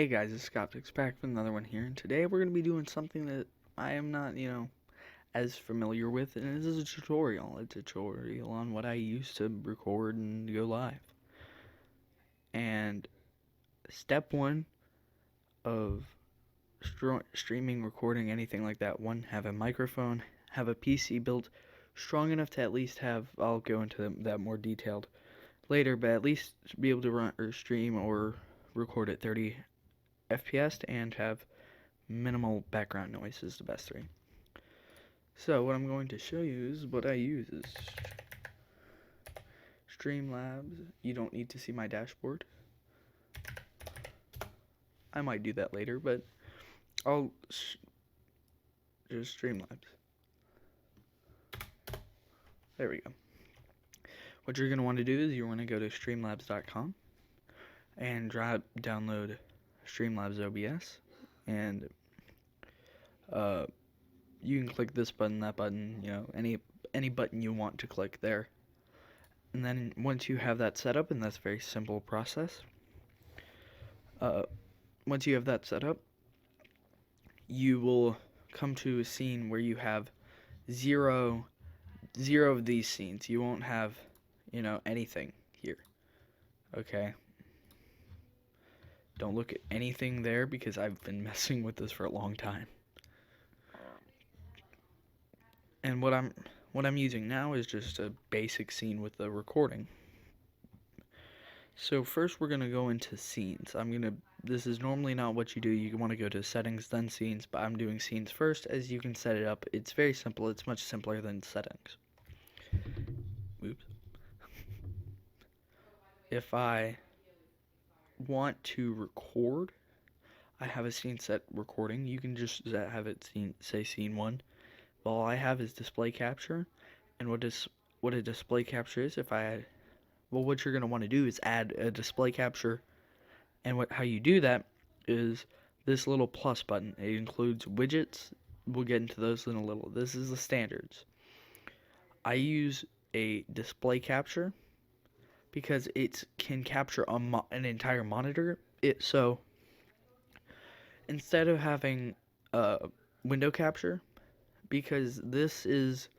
Hey guys, it's Scott back with another one here, and today we're going to be doing something that I am not, as familiar with, and this is a tutorial on what I use to record and go live. And step one of streaming, recording, anything like that, one, have a microphone, have a PC built strong enough to at least have, I'll go into that more detailed later, but at least be able to run or stream or record at 30 FPS and have minimal background noise is the best three. So what I'm going to show you is what I use is StreamLabs. You don't need to see my dashboard. I might do that later, but I'll just StreamLabs. There we go. What you're going to want to do is you want to go to streamlabs.com and download StreamLabs OBS, and you can click this button, that button, any button you want to click there. And then once you have that set up, and that's a very simple process, once you have that set up, you will come to a scene where you have zero of these scenes. You won't have, anything here. Okay? Don't look at anything there because I've been messing with this for a long time. And what I'm using now is just a basic scene with the recording. So first we're going to go into scenes. This is normally not what you do. You want to go to settings, then scenes, but I'm doing scenes first, as you can set it up. It's very simple. It's much simpler than settings. Oops. If I want to record, I have a scene set recording. You can just have it say scene 1. All I have is display capture, and what a display capture is, what you're going to want to do is add a display capture, and how you do that is this little plus button. It includes widgets. We'll get into those in a little. This is the standards. I use a display capture because it can capture an entire monitor. So instead of having window capture, because this is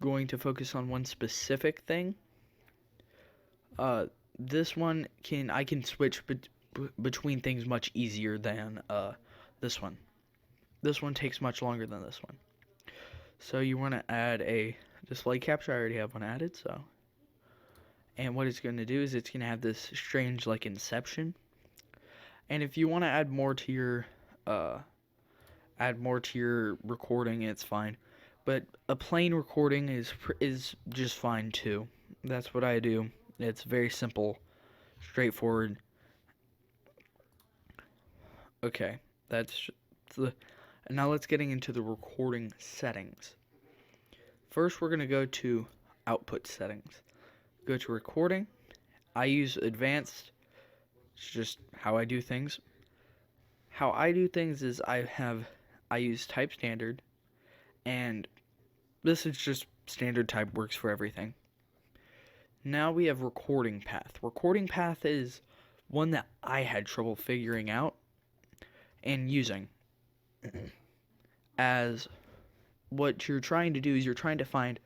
going to focus on one specific thing, this one I can switch between things much easier than this one. This one takes much longer than this one. So you want to add a display capture. I already have one added, so. And what it's going to do is it's going to have this strange like inception. And if you want to add more to your recording, it's fine. But a plain recording is just fine too. That's what I do. It's very simple, straightforward. Okay, now let's getting into the recording settings. First, we're gonna go to output settings. Go to recording. I use advanced. It's just how I do things. How I do things is I use type standard, and this is just standard type, works for everything. Now we have recording path. Recording path is one that I had trouble figuring out and using. As what you're trying to do is you're trying to find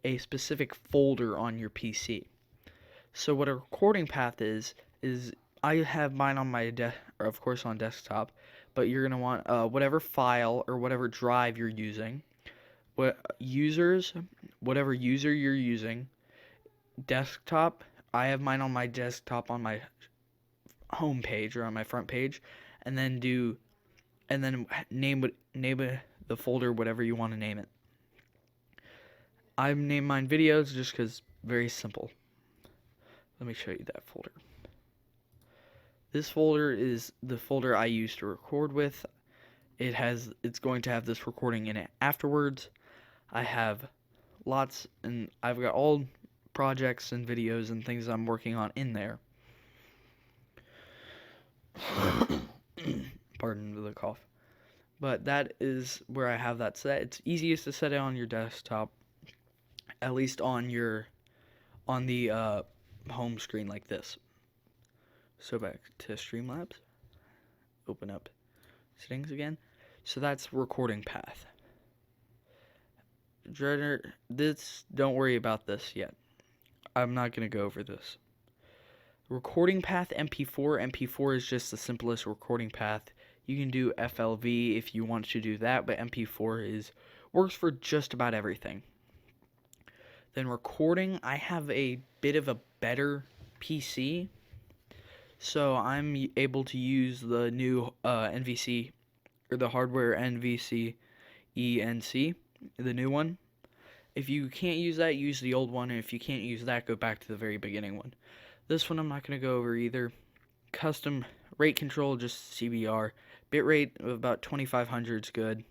a specific folder on your PC. So what a recording path is I have mine on my of course on desktop, but you're gonna want whatever file or whatever drive you're using, whatever user you're using. Desktop, I have mine on my desktop on my home page or on my front page, and then name the folder whatever you want to name it. I've named mine videos just because very simple. Let me show you that folder. This folder is the folder I use to record with. It's going to have this recording in it afterwards. I have lots, and I've got all projects and videos and things I'm working on in there. Pardon the cough. But that is where I have that set. It's easiest to set it on your desktop, at least on the home screen like this. So back to StreamLabs. open up settings again. So that's recording path. Don't worry about this yet. I'm not going to go over this. Recording path MP4. MP4 is just the simplest recording path. You can do FLV if you want to do that, but MP4 works for just about everything. Then recording, I have a bit of a better PC, so I'm able to use the new NVC, or the hardware NVC ENC, the new one. If you can't use that, use the old one, and if you can't use that, go back to the very beginning one. This one I'm not going to go over either. Custom rate control, just CBR. Bitrate of about 2500 is good.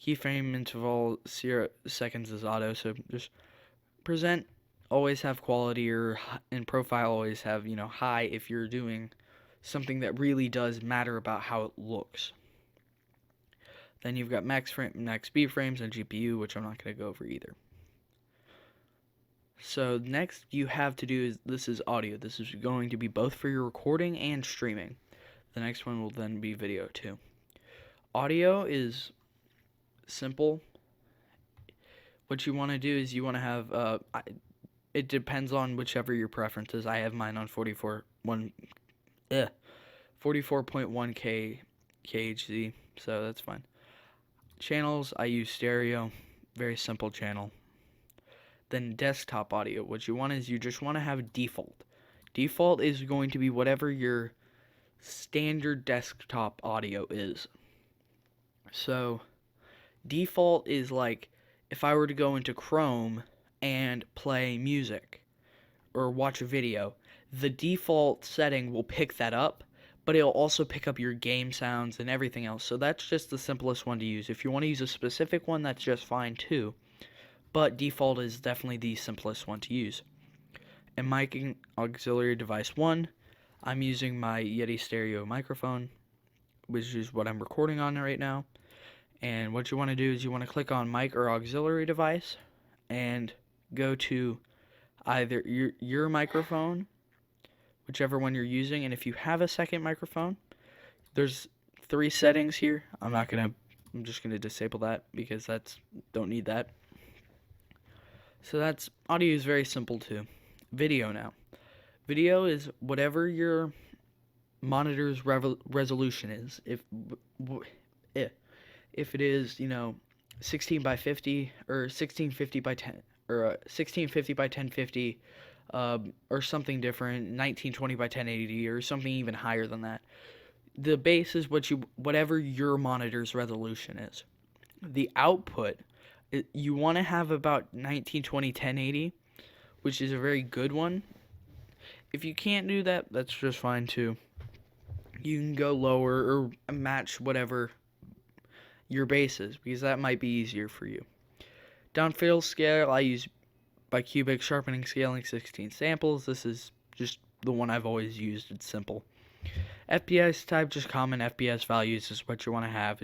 Keyframe interval 0 seconds is auto, so just present, always have quality, and profile always have, high if you're doing something that really does matter about how it looks. Then you've got max speed frames and GPU, which I'm not going to go over either. So next you have to do this is audio. This is going to be both for your recording and streaming. The next one will then be video too. Audio is simple. What you want to do is you want to have it depends on whichever your preference is. I have mine on 44.1 kHz, so that's fine. Channels, I use stereo, very simple channel. Then desktop audio, what you want is you just want to have default. Default is going to be whatever your standard desktop audio is. So default is like if I were to go into Chrome and play music or watch a video, the default setting will pick that up, but it'll also pick up your game sounds and everything else. So that's just the simplest one to use. If you want to use a specific one, that's just fine too. But default is definitely the simplest one to use. And mic auxiliary device 1, I'm using my Yeti stereo microphone, which is what I'm recording on right now. And what you want to do is you want to click on mic or auxiliary device and go to either your microphone, whichever one you're using, and if you have a second microphone, there's 3 settings here. I'm just gonna disable that because don't need that. So that's audio is very simple too. Video now. Video is whatever your monitor's resolution is. If it is, 16 by 50 or 1650 by 10 or 1650 by 1050 or something different, 1920 by 1080 or something even higher than that. The base is whatever your monitor's resolution is. The output, you want to have about 1920 1080, which is a very good one. If you can't do that, that's just fine too. You can go lower or match whatever your base is, because that might be easier for you. Downfill scale, I use bicubic sharpening scaling 16 samples. This is just the one I've always used. It's simple. FPS type, just common FPS values is what you want to have.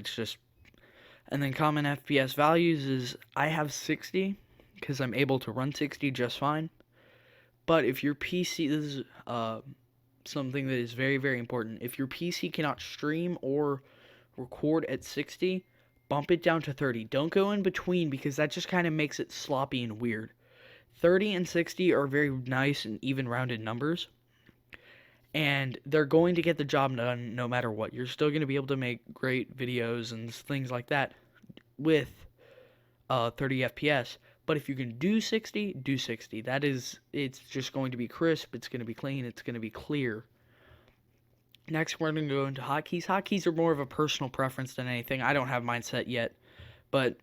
And then common FPS values is, I have 60 because I'm able to run 60 just fine. But if your PC, this is something that is very, very important. If your PC cannot stream or record at 60, bump it down to 30. Don't go in between, because that just kind of makes it sloppy and weird. 30 and 60 are very nice and even rounded numbers, and they're going to get the job done no matter what. You're still going to be able to make great videos and things like that with 30 FPS. But if you can do 60, do 60. It's just going to be crisp, it's going to be clean, it's going to be clear. Next, we're going to go into hotkeys. Hotkeys are more of a personal preference than anything. I don't have mine set yet, but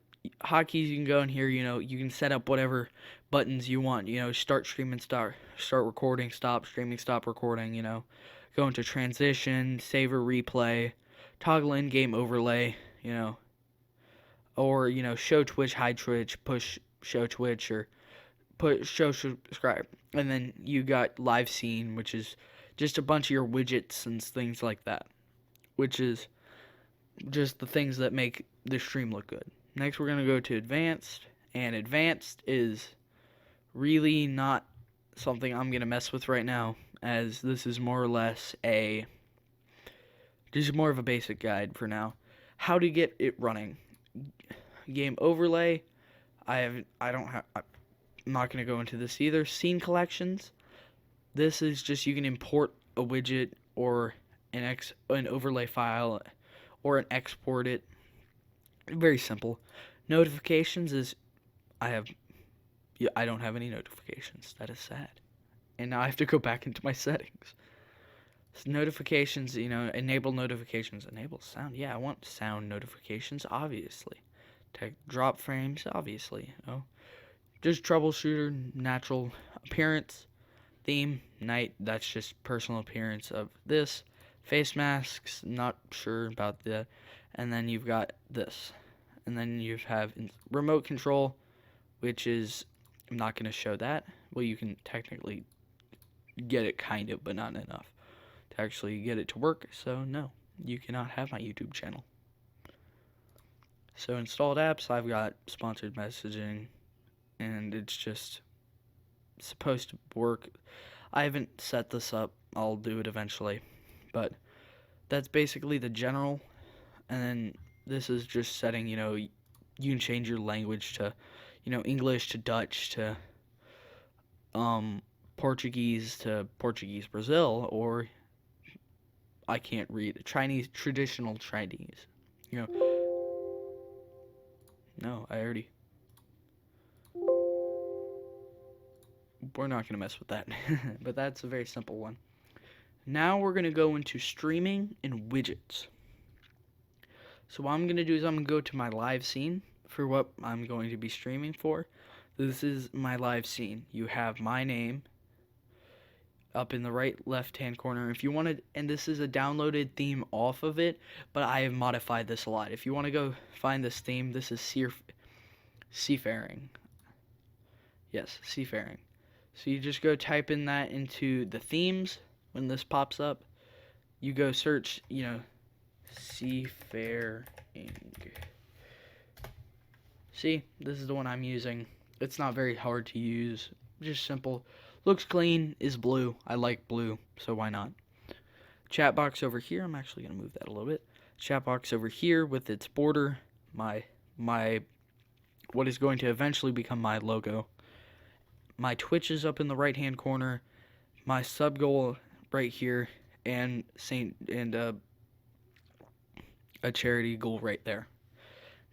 hotkeys, you can go in here, you can set up whatever buttons you want, start streaming, start recording, stop streaming, stop recording, go into transition, save or replay, toggle in-game overlay, or, show Twitch, hide Twitch, push show Twitch, or put show subscribe. And then you got live scene, which is just a bunch of your widgets and things like that, which is just the things that make the stream look good. Next, we're going to go to advanced, and advanced is really not something I'm going to mess with right now, as this is more or less a Just more of a basic guide for now. How to get it running. Game overlay. I'm not going to go into this either. Scene collections. This is just you can import a widget or an overlay file or export it. Very simple. Notifications is I don't have any notifications. That is sad. And now I have to go back into my settings. So notifications, enable notifications. Enable sound. Yeah, I want sound notifications, obviously. Drop frames, obviously. Just troubleshooter, natural appearance, theme, night. That's just personal appearance of this. Face masks, not sure about that. And then you've got this. And then you have remote control, which is, I'm not going to show that. Well, you can technically get it kind of, but not enough to actually get it to work. So no, you cannot have my YouTube channel. So installed apps, I've got sponsored messaging, and it's just supposed to work. I haven't set this up. I'll do it eventually. But that's basically the general. And then this is just setting, you can change your language to, English to Dutch to Portuguese to Portuguese Brazil, or I can't read Chinese, traditional Chinese. No, we're not going to mess with that. But that's a very simple one. Now we're going to go into streaming and widgets. So what I'm going to do is I'm going to go to my live scene for what I'm going to be streaming for. This is my live scene. You have my name up in the right left-hand corner. If you want to, and this is a downloaded theme off of it, but I have modified this a lot. If you want to go find this theme, this is Seafaring. Yes, Seafaring. So you just go type in that into the themes. When this pops up, you go search, Seafaring. See, this is the one I'm using. It's not very hard to use. Just simple. Looks clean, is blue. I like blue, so why not? Chat box over here. I'm actually going to move that a little bit. Chat box over here with its border. My what is going to eventually become my logo. My Twitch is up in the right-hand corner. My sub goal right here, and a charity goal right there.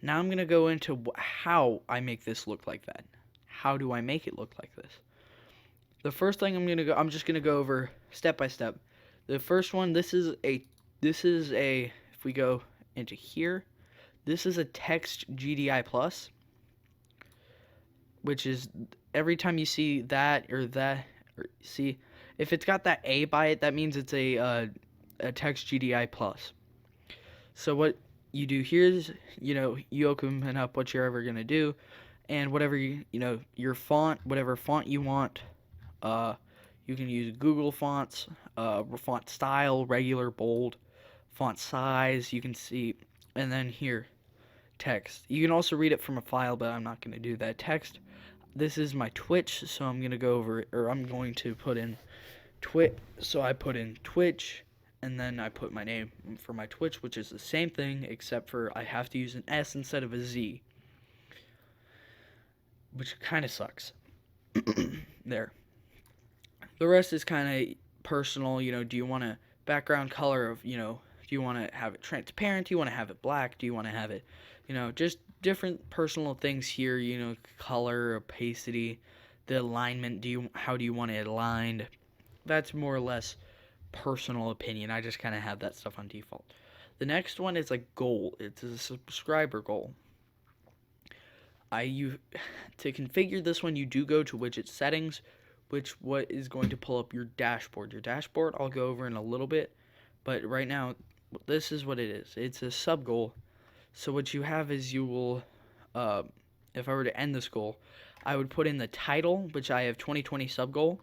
Now I'm going to go into how I make this look like that. How do I make it look like this? The first thing I'm just going to go over step by step. The first one, this is a if we go into here, this is a text GDI plus, which is every time you see that or see if it's got that A by it, that means it's a text GDI plus. So what you do here is, you open up what you're ever going to do, and whatever your font, whatever font you want, you can use Google fonts, font style, regular, bold, font size, you can see, and then here, text. You can also read it from a file, but I'm not going to do that. Text. This is my Twitch, so I'm going to go over, or I'm going to put in Twitch, so I put in Twitch, and then I put my name for my Twitch, which is the same thing, except for I have to use an S instead of a Z, which kind of sucks. There. The rest is kind of personal, do you want a background color of, do you want to have it transparent, do you want to have it black, do you want to have it, just different personal things here, color, opacity, the alignment, how do you want it aligned? That's more or less personal opinion. I just kind of have that stuff on default. The next one is a goal. It's a subscriber goal. To configure this one, you do go to Widget Settings, what is going to pull up your dashboard. Your dashboard I'll go over in a little bit, but right now this is what it is. It's a sub goal. So what you have is you will, if I were to end this goal, I would put in the title, which I have 2020 sub goal,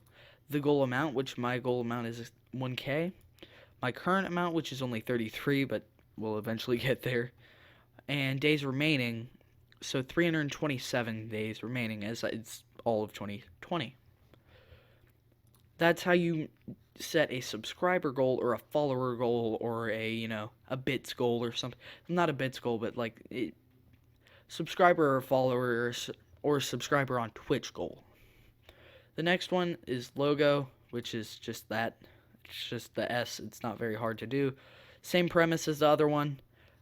the goal amount, which my goal amount is 1K, my current amount, which is only 33, but we'll eventually get there, and days remaining, so 327 days remaining, as it's all of 2020. That's how you set a subscriber goal or a follower goal or a bits goal or something. Not a bits goal, but like subscriber or follower or subscriber on Twitch goal. The next one is logo, which is just that. It's just the S. It's not very hard to do. Same premise as the other one,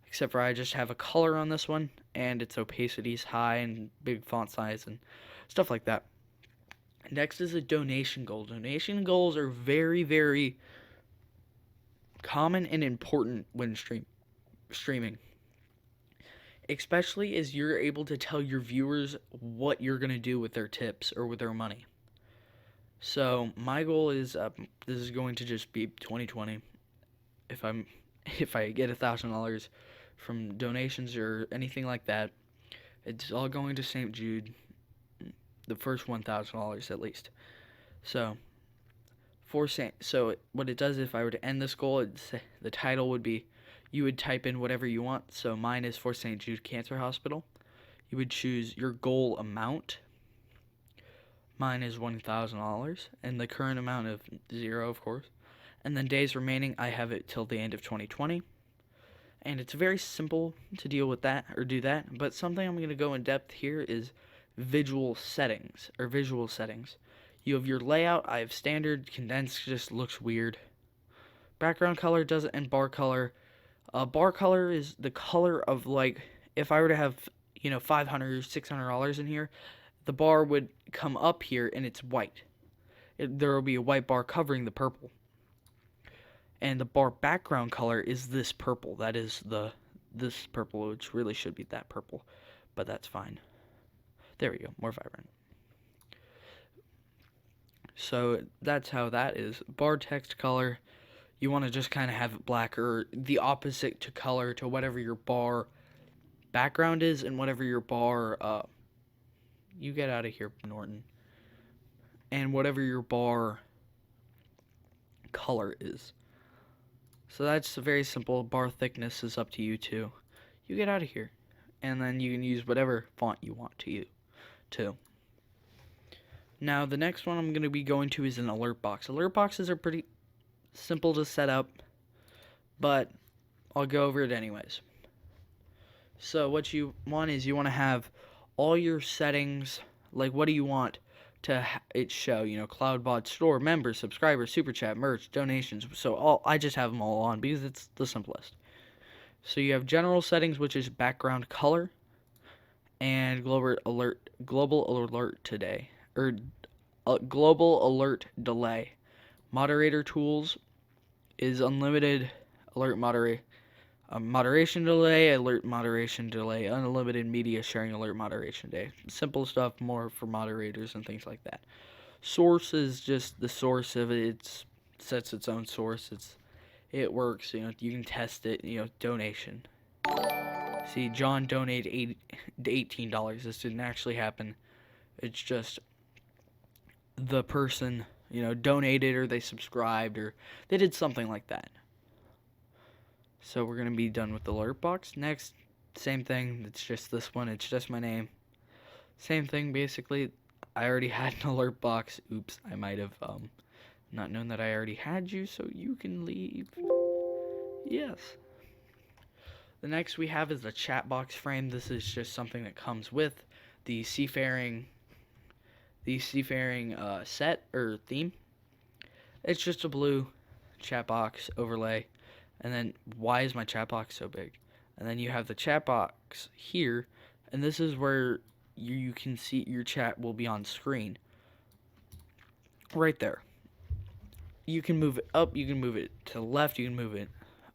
except for I just have a color on this one, and its opacity is high and big font size and stuff like that. Next is a donation goal. Donation goals are very, very common and important when streaming. Especially as you're able to tell your viewers what you're going to do with their tips or with their money. So my goal is this is going to just be 2020. If I get $1,000 from donations or anything like that, it's all going to St. Jude. The first $1,000 at least. So what it does, if I were to end this goal, the title would be, you would type in whatever you want. So mine is for St. Jude Cancer Hospital. You would choose your goal amount. Mine is $1,000, and the current amount of 0, of course. And then days remaining, I have it till the end of 2020. And it's very simple to deal with that or do that. But something I'm going to go in depth here is visual settings. You have your layout. I have standard, condensed, just looks weird. Background color doesn't, and bar color. Bar color is the color of, like, if I were to have, $500, $600 in here, the bar would come up here and it's white. There will be a white bar covering the purple. And the bar background color is this purple. That is this purple, which really should be that purple, but that's fine. There we go, more vibrant. So that's how that is. Bar text color, you want to just kind of have it black or the opposite to color to whatever your bar background is and whatever your bar, you get out of here, Norton. And whatever your bar color is. So that's very simple. Bar thickness is up to you too. You get out of here. And then you can use whatever font you want to use too. Now the next one I'm going to be going to is an alert box. Alert boxes are pretty simple to set up, but I'll go over it anyways. So what you want is you want to have all your settings, like what do you want to it show, CloudBot, store, members, subscribers, super chat, merch, donations. So I just have them all on because it's the simplest. So you have general settings, which is background color, and global alert today, or global alert delay. Moderator tools is unlimited alert moderation delay, unlimited media sharing alert moderation day. Simple stuff, more for moderators and things like that. Source is just the source of it. It sets its own source. It works. You can test it. Donation. See, John donated $18. This didn't actually happen. It's just the person donated, or they subscribed, or they did something like that. So we're going to be done with the alert box. Next, same thing. It's just this one. It's just my name. Same thing, basically. I already had an alert box. Oops, I might have not known that I already had you, so you can leave. Yes. The next we have is the chat box frame. This is just something that comes with the Seafaring set or theme. It's just a blue chat box overlay. And then, why is my chat box so big? And then you have the chat box here, and this is where you can see your chat will be on screen. Right there. You can move it up, you can move it to the left, you can move it,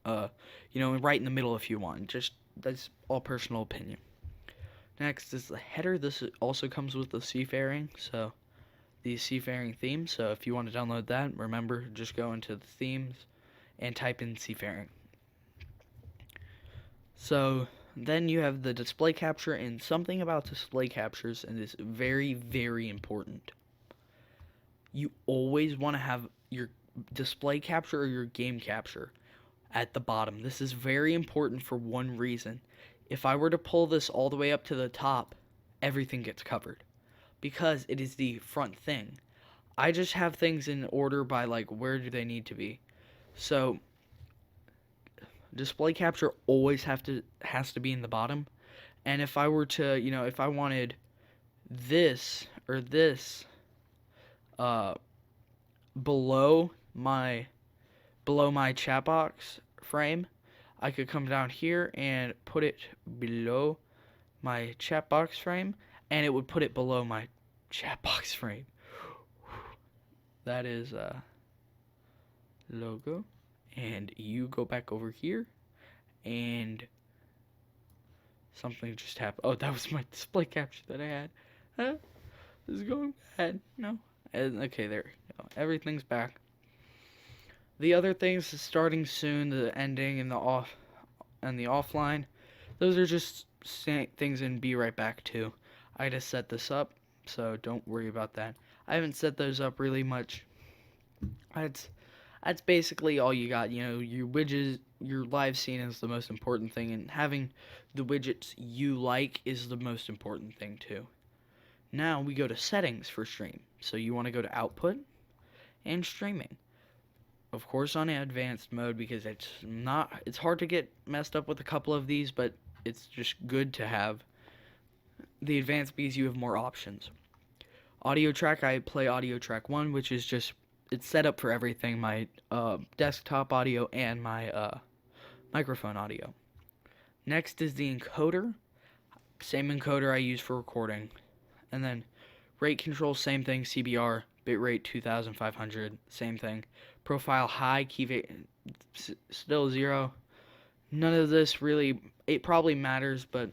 right in the middle if you want. Just, that's all personal opinion. Next is the header. This also comes with the Seafaring, so the Seafaring theme. So if you want to download that, remember, just go into the themes and type in Seafaring. So then you have the display capture, and something about display captures, and is very, very important. You always want to have your display capture or your game capture at the bottom. This is very important for one reason. If I were to pull this all the way up to the top, everything gets covered because it is the front thing. I just have things in order by like where do they need to be. So display capture always has to be in the bottom. And if I were to, if I wanted this or this uh below my chat box frame, I could come down here and put it below my chat box frame, and it would put it below my chat box frame. That is logo, and you go back over here, and something just happened. Oh, that was my display capture that I had. Huh? This is going bad. No. And, okay, there we go. Everything's back. The other things, starting soon, the ending and the offline, those are just things in Be Right Back too. I just set this up, so don't worry about that. I haven't set those up really much. That's basically all you got. Your widgets, your live scene is the most important thing, and having the widgets you like is the most important thing too. Now we go to settings for stream. So you want to go to output and streaming. Of course on advanced mode, because it's hard to get messed up with a couple of these, but it's just good to have the advanced because you have more options. Audio track, I play audio track 1, which is just, it's set up for everything, my desktop audio and my microphone audio. Next is the encoder. Same encoder I use for recording. And then rate control, same thing, CBR, bitrate 2500, same thing. Profile high, key still 0. None of this really, it probably matters, but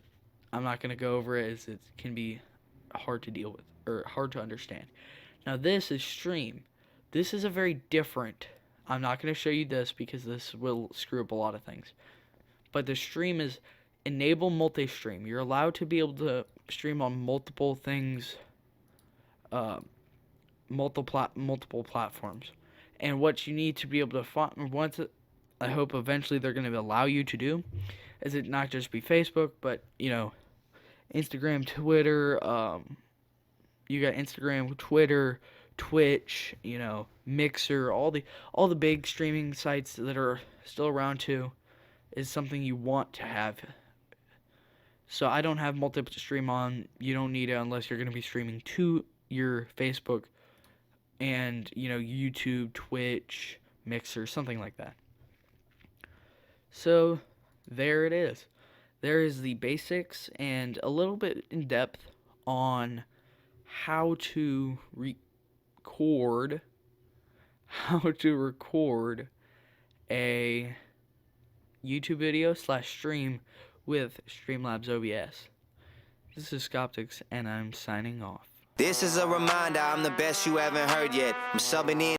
I'm not going to go over it as it can be hard to deal with, or hard to understand. Now this is stream. This is a very different, I'm not going to show you this because this will screw up a lot of things. But the stream is enable multi-stream. You're allowed to be able to stream on multiple things, multiple platforms. And what you need to be able to I hope eventually they're going to allow you to do, is it not just be Facebook, but Instagram, Twitter. You got Instagram, Twitter, Twitch, Mixer, all the big streaming sites that are still around too, is something you want to have. So I don't have multi-stream on. You don't need it unless you're going to be streaming to your Facebook and, YouTube, Twitch, Mixer, something like that. So there it is. There is the basics and a little bit in depth on how to record a YouTube video / stream with StreamLabs OBS. This is Scoptics, and I'm signing off. This is a reminder, I'm the best you haven't heard yet. I'm subbing in.